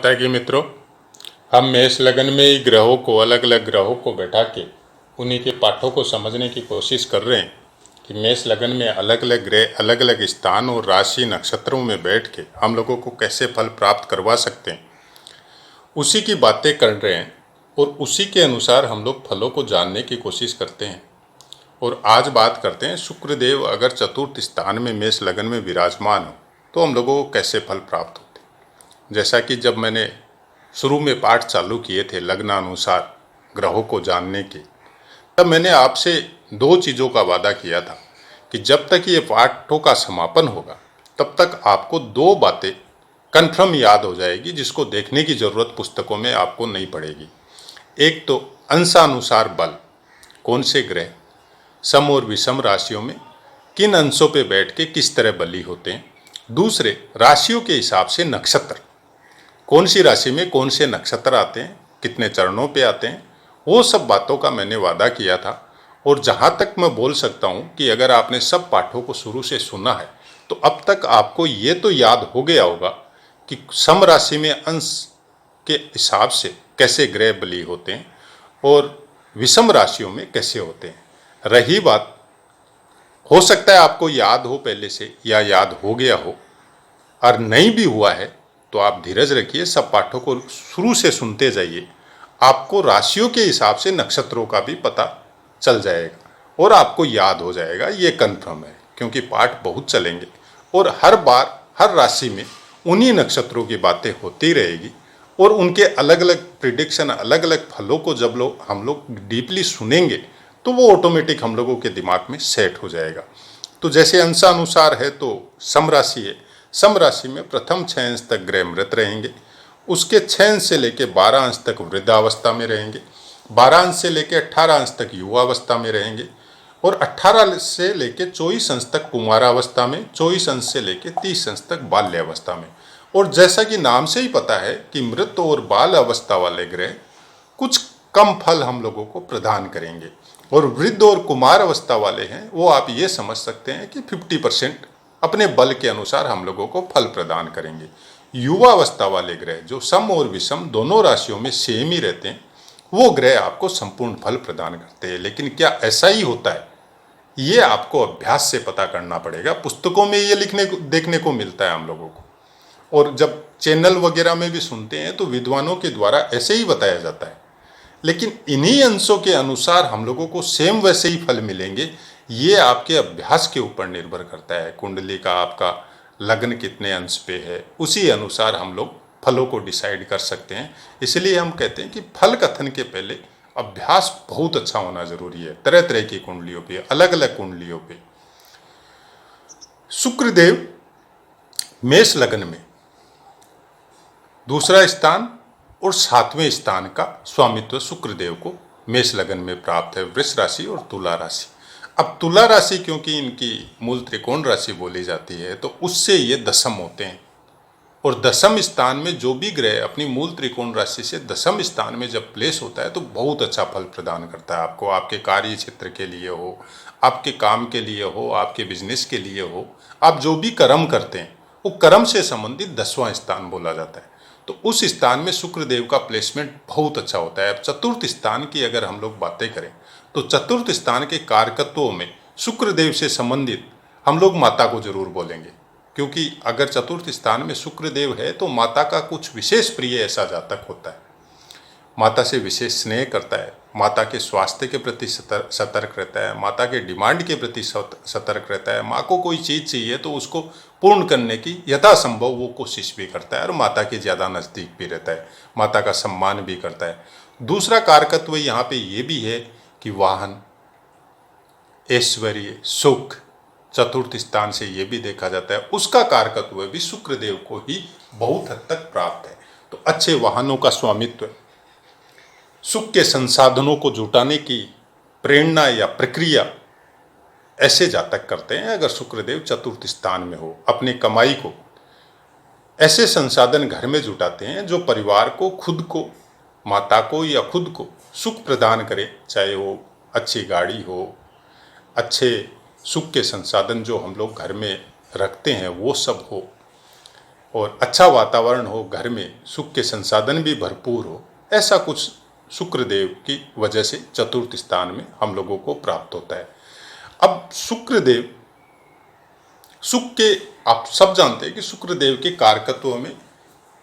माता की मित्रों, हम मेष लगन में ही ग्रहों को अलग अलग ग्रहों को बैठा के उन्हीं के पाठों को समझने की कोशिश कर रहे हैं कि मेष लगन में अलग अलग ग्रह अलग अलग स्थान और राशि नक्षत्रों में बैठ के हम लोगों को कैसे फल प्राप्त करवा सकते हैं, उसी की बातें कर रहे हैं और उसी के अनुसार हम लोग फलों को जानने की कोशिश करते हैं। और आज बात करते हैं शुक्रदेव अगर चतुर्थ स्थान में मेष लगन में विराजमान हो तो हम लोगों को कैसे फल प्राप्त होते हैं। जैसा कि जब मैंने शुरू में पाठ चालू किए थे लग्नानुसार ग्रहों को जानने के, तब मैंने आपसे दो चीज़ों का वादा किया था कि जब तक ये पाठों का समापन होगा तब तक आपको दो बातें कन्फर्म याद हो जाएगी, जिसको देखने की ज़रूरत पुस्तकों में आपको नहीं पड़ेगी। एक तो अंशानुसार बल, कौन से ग्रह सम और विषम राशियों में किन अंशों पे बैठ के किस तरह बली होते हैं। दूसरे, राशियों के हिसाब से नक्षत्र, कौन सी राशि में कौन से नक्षत्र आते हैं, कितने चरणों पे आते हैं, वो सब बातों का मैंने वादा किया था। और जहाँ तक मैं बोल सकता हूँ कि अगर आपने सब पाठों को शुरू से सुना है तो अब तक आपको ये तो याद हो गया होगा कि सम राशि में अंश के हिसाब से कैसे ग्रह बली होते हैं और विषम राशियों में कैसे होते हैं। रही बात, हो सकता है आपको याद हो पहले से या याद हो गया हो, और नहीं भी हुआ है तो आप धीरज रखिए, सब पाठों को शुरू से सुनते जाइए। आपको राशियों के हिसाब से नक्षत्रों का भी पता चल जाएगा और आपको याद हो जाएगा, ये कन्फर्म है, क्योंकि पाठ बहुत चलेंगे और हर बार हर राशि में उन्हीं नक्षत्रों की बातें होती रहेगी और उनके अलग अलग प्रिडिक्शन, अलग अलग फलों को जब हम लोग डीपली सुनेंगे तो वो ऑटोमेटिक हम लोगों के दिमाग में सेट हो जाएगा। तो जैसे अंशानुसार है तो सम राशि है, सम राशि में प्रथम 6 अंश तक ग्रह मृत रहेंगे, उसके 6 अंश से लेकर 12 अंश तक वृद्धावस्था में रहेंगे, 12 अंश से लेकर 18 अंश तक युवावस्था में रहेंगे और 18 से लेकर 24 अंश तक कुमारावस्था में, 24 अंश से लेकर 30 अंश तक बाल्यावस्था में। और जैसा कि नाम से ही पता है कि मृत और बाल अवस्था वाले ग्रह कुछ कम फल हम लोगों को प्रदान करेंगे और वृद्ध और कुमार अवस्था वाले हैं वो आप ये समझ सकते हैं कि 50% अपने बल के अनुसार हम लोगों को फल प्रदान करेंगे। युवा अवस्था वाले ग्रह जो सम और विषम दोनों राशियों में सेम ही रहते हैं, वो ग्रह आपको संपूर्ण फल प्रदान करते हैं। लेकिन क्या ऐसा ही होता है, ये आपको अभ्यास से पता करना पड़ेगा। पुस्तकों में ये लिखने को देखने को मिलता है हम लोगों को, और जब चैनल वगैरह में भी सुनते हैं तो विद्वानों के द्वारा ऐसे ही बताया जाता है, लेकिन इन्हीं अंशों के अनुसार हम लोगों को सेम वैसे ही फल मिलेंगे। ये आपके अभ्यास के ऊपर निर्भर करता है। कुंडली का आपका लग्न कितने अंश पे है, उसी अनुसार हम लोग फलों को डिसाइड कर सकते हैं। इसलिए हम कहते हैं कि फल कथन के पहले अभ्यास बहुत अच्छा होना जरूरी है। तरह तरह की कुंडलियों पे, अलग अलग कुंडलियों पे। शुक्रदेव मेष लग्न में दूसरा स्थान और 7वें स्थान का स्वामित्व शुक्रदेव को मेष लगन में प्राप्त है, वृष राशि और तुला राशि। अब तुला राशि क्योंकि इनकी मूल त्रिकोण राशि बोली जाती है तो उससे ये दशम होते हैं, और दशम स्थान में जो भी ग्रह अपनी मूल त्रिकोण राशि से दशम स्थान में जब प्लेस होता है तो बहुत अच्छा फल प्रदान करता है आपको। आपके कार्य क्षेत्र के लिए हो, आपके काम के लिए हो, आपके बिजनेस के लिए हो, आप जो भी कर्म करते हैं वो कर्म से संबंधित 10वां स्थान बोला जाता है। तो उस स्थान में शुक्रदेव का प्लेसमेंट बहुत अच्छा होता है। अब चतुर्थ स्थान की अगर हम लोग बातें करें तो चतुर्थ स्थान के कारकत्वों में शुक्रदेव से संबंधित हम लोग माता को जरूर बोलेंगे, क्योंकि अगर चतुर्थ स्थान में शुक्रदेव है तो माता का कुछ विशेष प्रिय ऐसा जातक होता है, माता से विशेष स्नेह करता है, माता के स्वास्थ्य के प्रति सतर्क रहता है, माता के डिमांड के प्रति सतर्क रहता है। माँ को कोई चीज़ चाहिए तो उसको पूर्ण करने की यथासंभव वो कोशिश भी करता है और माता के ज़्यादा नज़दीक भी रहता है, माता का सम्मान भी करता है। दूसरा कारकत्व यहाँ पे ये भी है कि वाहन, ऐश्वर्य, सुख चतुर्थ स्थान से ये भी देखा जाता है, उसका कारकत्व भी शुक्रदेव को ही बहुत हद तक प्राप्त है। तो अच्छे वाहनों का स्वामित्व, सुख के संसाधनों को जुटाने की प्रेरणा या प्रक्रिया ऐसे जातक करते हैं अगर शुक्रदेव चतुर्थ स्थान में हो। अपनी कमाई को ऐसे संसाधन घर में जुटाते हैं जो परिवार को, खुद को, माता को या खुद को सुख प्रदान करे, चाहे वो अच्छी गाड़ी हो, अच्छे सुख के संसाधन जो हम लोग घर में रखते हैं वो सब हो। और अच्छा वातावरण हो, घर में सुख के संसाधन भी भरपूर हो, ऐसा कुछ शुक्रदेव की वजह से चतुर्थ स्थान में हम लोगों को प्राप्त होता है। अब शुक्रदेव, सुख के, आप सब जानते हैं कि शुक्रदेव के कारकत्व में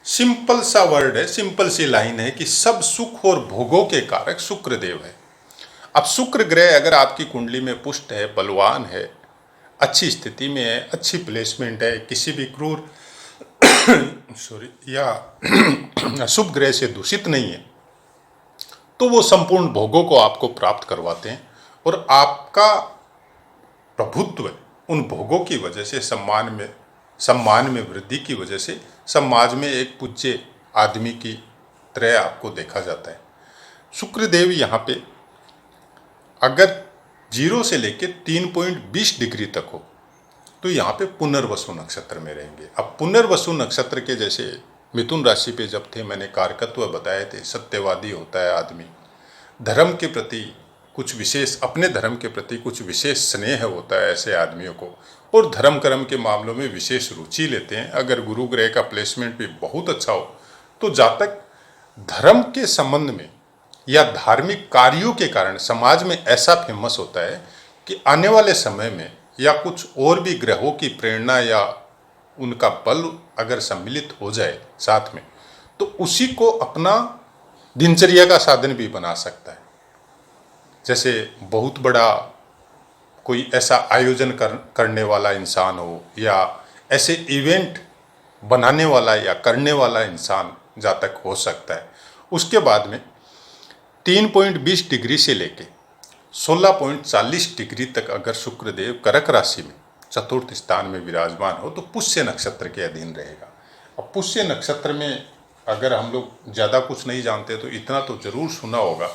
सिंपल सा वर्ड है, सिंपल सी लाइन है कि सब सुख और भोगों के कारक शुक्रदेव है। अब शुक्र ग्रह अगर आपकी कुंडली में पुष्ट है, बलवान है, अच्छी स्थिति में है, अच्छी प्लेसमेंट है, किसी भी क्रूर या अशुभ ग्रह से दूषित नहीं है, तो वो संपूर्ण भोगों को आपको प्राप्त करवाते हैं और आपका प्रभुत्व उन भोगों की वजह से सम्मान में वृद्धि की वजह से समाज में एक पूज्य आदमी की तरह आपको देखा जाता है। शुक्रदेव यहाँ पे अगर 0 से लेकर 3.20 डिग्री तक हो तो यहाँ पे पुनर्वसु नक्षत्र में रहेंगे। अब पुनर्वसु नक्षत्र के जैसे मिथुन राशि पे जब थे, मैंने कारकत्व बताए थे, सत्यवादी होता है आदमी, धर्म के प्रति कुछ विशेष, अपने धर्म के प्रति कुछ विशेष स्नेह होता है ऐसे आदमियों को, और धर्म कर्म के मामलों में विशेष रुचि लेते हैं। अगर गुरु ग्रह का प्लेसमेंट भी बहुत अच्छा हो तो जातक धर्म के संबंध में या धार्मिक कार्यों के कारण समाज में ऐसा फेमस होता है कि आने वाले समय में या कुछ और भी ग्रहों की प्रेरणा या उनका बल अगर सम्मिलित हो जाए साथ में, तो उसी को अपना दिनचर्या का साधन भी बना सकता है। जैसे बहुत बड़ा कोई ऐसा आयोजन करने वाला इंसान हो या ऐसे इवेंट बनाने वाला या करने वाला इंसान जातक हो सकता है। उसके बाद में 3.20 डिग्री से लेके 16.40 डिग्री तक अगर शुक्रदेव कर्क राशि में चतुर्थ स्थान में विराजमान हो तो पुष्य नक्षत्र के अधीन रहेगा। अब पुष्य नक्षत्र में अगर हम लोग ज़्यादा कुछ नहीं जानते तो इतना तो जरूर सुना होगा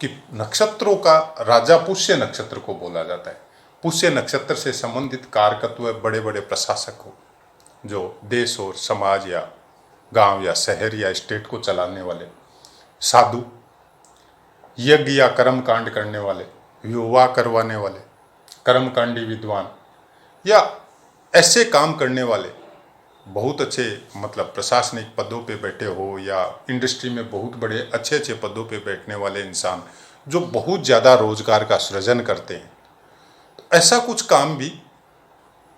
कि नक्षत्रों का राजा पुष्य नक्षत्र को बोला जाता है। पुष्य नक्षत्र से संबंधित कारकत्व बड़े बड़े प्रशासक हो, जो देश और समाज या गांव या शहर या स्टेट को चलाने वाले, साधु, यज्ञ या कर्म कांड करने वाले, विवाह करवाने वाले, कर्मकांडी विद्वान या ऐसे काम करने वाले, बहुत अच्छे मतलब प्रशासनिक पदों पे बैठे हो या इंडस्ट्री में बहुत बड़े अच्छे अच्छे पदों पे बैठने वाले इंसान जो बहुत ज़्यादा रोजगार का सृजन करते हैं, तो ऐसा कुछ काम भी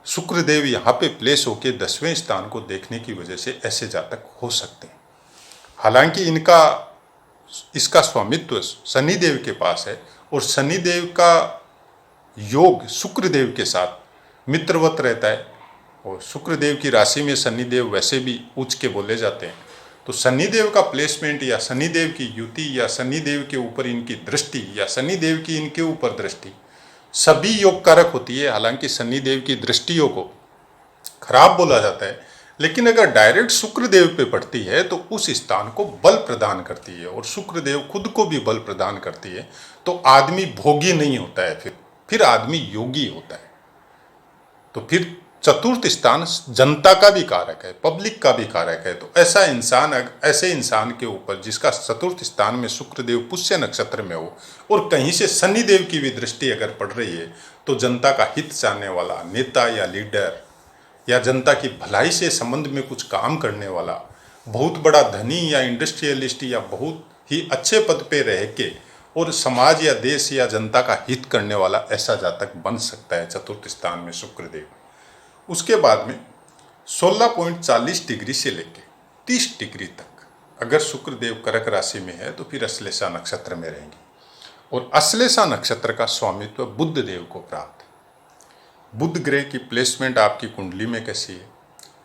शुक्रदेव यहाँ पे प्लेस होके 10वें स्थान को देखने की वजह से ऐसे जातक हो सकते हैं। हालांकि इसका स्वामित्व शनिदेव के पास है और शनिदेव का योग शुक्रदेव के साथ मित्रवत रहता है, और शुक्रदेव की राशि में शनिदेव वैसे भी उच्च के बोले जाते हैं। तो शनिदेव का प्लेसमेंट या शनिदेव की युति या शनिदेव के ऊपर इनकी दृष्टि या शनिदेव की इनके ऊपर दृष्टि सभी योग कारक होती है। हालांकि शनिदेव की दृष्टियों को खराब बोला जाता है, लेकिन अगर डायरेक्ट शुक्रदेव पे पड़ती है तो उस स्थान को बल प्रदान करती है और शुक्रदेव खुद को भी बल प्रदान करती है। तो आदमी भोगी नहीं होता है, फिर आदमी योगी होता है। तो फिर चतुर्थ स्थान जनता का भी कारक है, पब्लिक का भी कारक है। तो ऐसे इंसान के ऊपर जिसका चतुर्थ स्थान में शुक्रदेव पुष्य नक्षत्र में हो और कहीं से शनिदेव की भी दृष्टि अगर पड़ रही है, तो जनता का हित चाहने वाला नेता या लीडर या जनता की भलाई से संबंध में कुछ काम करने वाला बहुत बड़ा धनी या इंडस्ट्रियलिस्ट या बहुत ही अच्छे पद पे रह के और समाज या देश या जनता का हित करने वाला ऐसा जातक बन सकता है चतुर्थ स्थान में शुक्रदेव। उसके बाद में 16.40 डिग्री से लेकर 30 डिग्री तक अगर शुक्रदेव कर्क राशि में है तो फिर अश्लेषा नक्षत्र में रहेंगे, और अश्लेषा नक्षत्र का स्वामित्व बुध देव को प्राप्त है। बुध ग्रह की प्लेसमेंट आपकी कुंडली में कैसी है,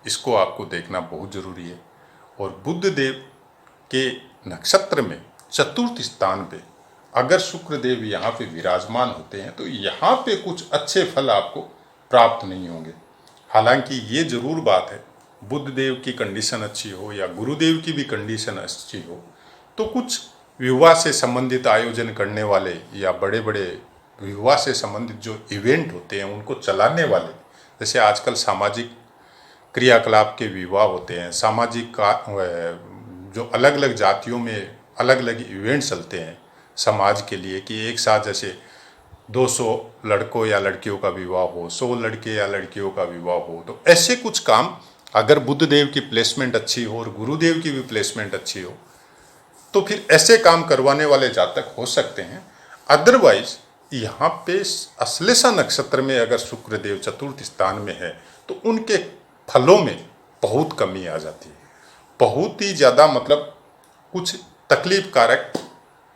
इसको आपको देखना बहुत जरूरी है। और बुध देव के नक्षत्र में चतुर्थ स्थान पे अगर शुक्रदेव यहाँ पे विराजमान होते हैं तो यहाँ पे कुछ अच्छे फल आपको प्राप्त नहीं होंगे। हालांकि ये जरूर बात है, बुध देव की कंडीशन अच्छी हो या गुरुदेव की भी कंडीशन अच्छी हो तो कुछ विवाह से संबंधित आयोजन करने वाले या बड़े बड़े विवाह से संबंधित जो इवेंट होते हैं उनको चलाने वाले, जैसे आजकल सामाजिक क्रियाकलाप के विवाह होते हैं, सामाजिक का जो अलग अलग जातियों में अलग अलग इवेंट चलते हैं समाज के लिए कि एक साथ जैसे 200 लड़कों या लड़कियों का विवाह हो, 100 लड़के या लड़कियों का विवाह हो, तो ऐसे कुछ काम अगर बुध देव की प्लेसमेंट अच्छी हो और गुरुदेव की भी प्लेसमेंट अच्छी हो तो फिर ऐसे काम करवाने वाले जातक हो सकते हैं। अदरवाइज यहाँ पे अश्लेषा नक्षत्र में अगर शुक्रदेव चतुर्थ स्थान में है तो उनके फलों में बहुत कमी आ जाती है, बहुत ही ज़्यादा, मतलब कुछ तकलीफ कारक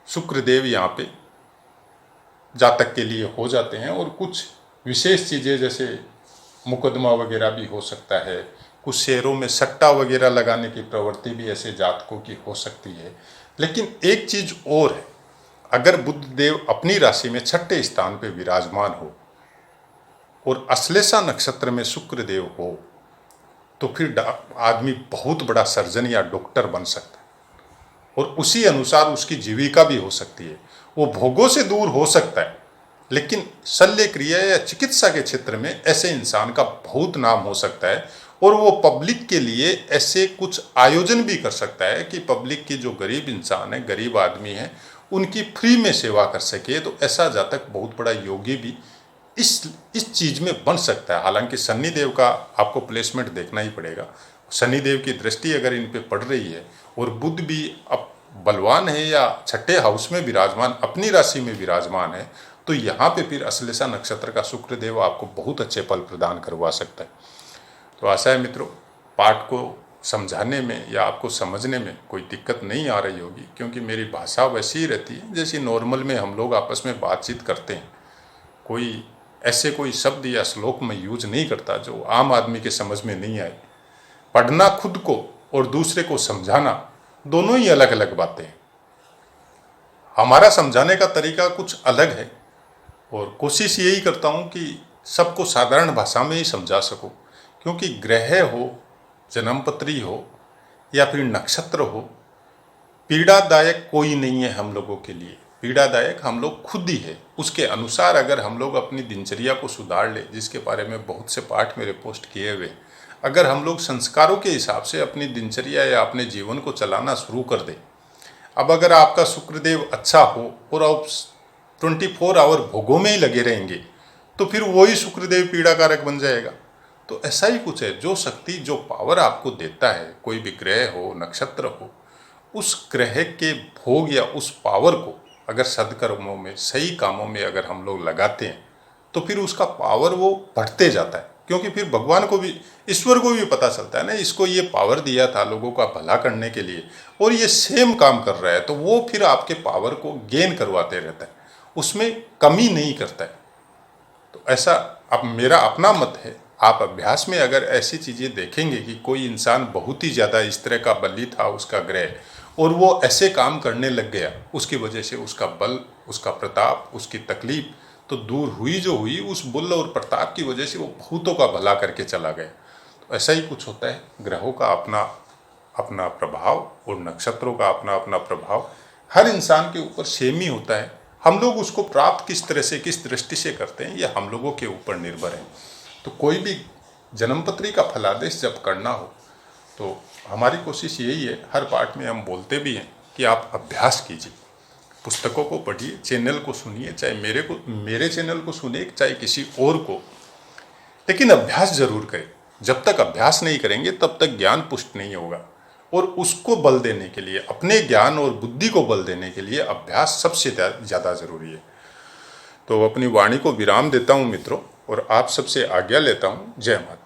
शुक्रदेव यहाँ पे जातक के लिए हो जाते हैं। और कुछ विशेष चीज़ें जैसे मुकदमा वगैरह भी हो सकता है, कुछ शेयरों में सट्टा वगैरह लगाने की प्रवृत्ति भी ऐसे जातकों की हो सकती है। लेकिन एक चीज़ और है, अगर बुध देव अपनी राशि में छठे स्थान पे विराजमान हो और अश्लेषा नक्षत्र में शुक्रदेव हो तो फिर आदमी बहुत बड़ा सर्जन या डॉक्टर बन सकता है और उसी अनुसार उसकी जीविका भी हो सकती है। वो भोगों से दूर हो सकता है लेकिन शल्य क्रिया या चिकित्सा के क्षेत्र में ऐसे इंसान का बहुत नाम हो सकता है और वो पब्लिक के लिए ऐसे कुछ आयोजन भी कर सकता है कि पब्लिक की जो गरीब इंसान है, गरीब आदमी है, उनकी फ्री में सेवा कर सके। तो ऐसा जातक बहुत बड़ा योगी भी इस चीज़ में बन सकता है। हालांकि शनि देव का आपको प्लेसमेंट देखना ही पड़ेगा। शनि देव की दृष्टि अगर इन पे पड़ रही है और बुध भी अब बलवान है या छठे हाउस में विराजमान, अपनी राशि में विराजमान है, तो यहाँ पे फिर अश्लेषा नक्षत्र का शुक्रदेव आपको बहुत अच्छे फल प्रदान करवा सकता है। तो आशा है मित्रों पाठ को समझाने में या आपको समझने में कोई दिक्कत नहीं आ रही होगी, क्योंकि मेरी भाषा वैसी ही रहती है जैसी नॉर्मल में हम लोग आपस में बातचीत करते हैं। कोई शब्द या श्लोक में यूज नहीं करता जो आम आदमी के समझ में नहीं आए। पढ़ना खुद को और दूसरे को समझाना दोनों ही अलग अलग बातें हैं। हमारा समझाने का तरीका कुछ अलग है और कोशिश यही करता हूँ कि सबको साधारण भाषा में ही समझा सकूँ, क्योंकि ग्रह हो, जन्मपत्री हो या फिर नक्षत्र हो, पीड़ादायक कोई नहीं है हम लोगों के लिए। पीड़ादायक हम लोग खुद ही है। उसके अनुसार अगर हम लोग अपनी दिनचर्या को सुधार ले, जिसके बारे में बहुत से पाठ मेरे पोस्ट किए हुए, अगर हम लोग संस्कारों के हिसाब से अपनी दिनचर्या या अपने जीवन को चलाना शुरू कर दें। अब अगर आपका शुक्रदेव अच्छा हो और आप 24 आवर भोगों में ही लगे रहेंगे तो फिर वही शुक्रदेव पीड़ाकारक बन जाएगा। तो ऐसा ही कुछ है, जो शक्ति जो पावर आपको देता है, कोई भी ग्रह हो, नक्षत्र हो, उस ग्रह के भोग या उस पावर को अगर सदकर्मों में, सही कामों में अगर हम लोग लगाते हैं तो फिर उसका पावर वो बढ़ते जाता है। क्योंकि फिर भगवान को भी, ईश्वर को भी पता चलता है ना, इसको ये पावर दिया था लोगों का भला करने के लिए और ये सेम काम कर रहा है, तो वो फिर आपके पावर को गेन करवाते रहता है, उसमें कमी नहीं करता है। तो ऐसा अब मेरा अपना मत है। आप अभ्यास में अगर ऐसी चीज़ें देखेंगे कि कोई इंसान बहुत ही ज़्यादा इस तरह का बली था उसका ग्रह और वो ऐसे काम करने लग गया, उसकी वजह से उसका बल, उसका प्रताप, उसकी तकलीफ तो दूर हुई जो हुई, उस बल और प्रताप की वजह से वो बहुतों का भला करके चला गया। तो ऐसा ही कुछ होता है, ग्रहों का अपना अपना प्रभाव और नक्षत्रों का अपना अपना प्रभाव हर इंसान के ऊपर सेम ही होता है। हम लोग उसको प्राप्त किस तरह से, किस दृष्टि से करते हैं, यह हम लोगों के ऊपर निर्भर है। तो कोई भी जन्मपत्री का फलादेश जब करना हो तो हमारी कोशिश यही है, हर पाठ में हम बोलते भी हैं कि आप अभ्यास कीजिए, पुस्तकों को पढ़िए, चैनल को सुनिए, चाहे मेरे चैनल को सुनिए, चाहे किसी और को, लेकिन अभ्यास जरूर करें। जब तक अभ्यास नहीं करेंगे तब तक ज्ञान पुष्ट नहीं होगा। और उसको बल देने के लिए, अपने ज्ञान और बुद्धि को बल देने के लिए अभ्यास सबसे ज़्यादा जरूरी है। तो अपनी वाणी को विराम देता हूँ मित्रों और आप सबसे आज्ञा लेता हूँ। जय माता।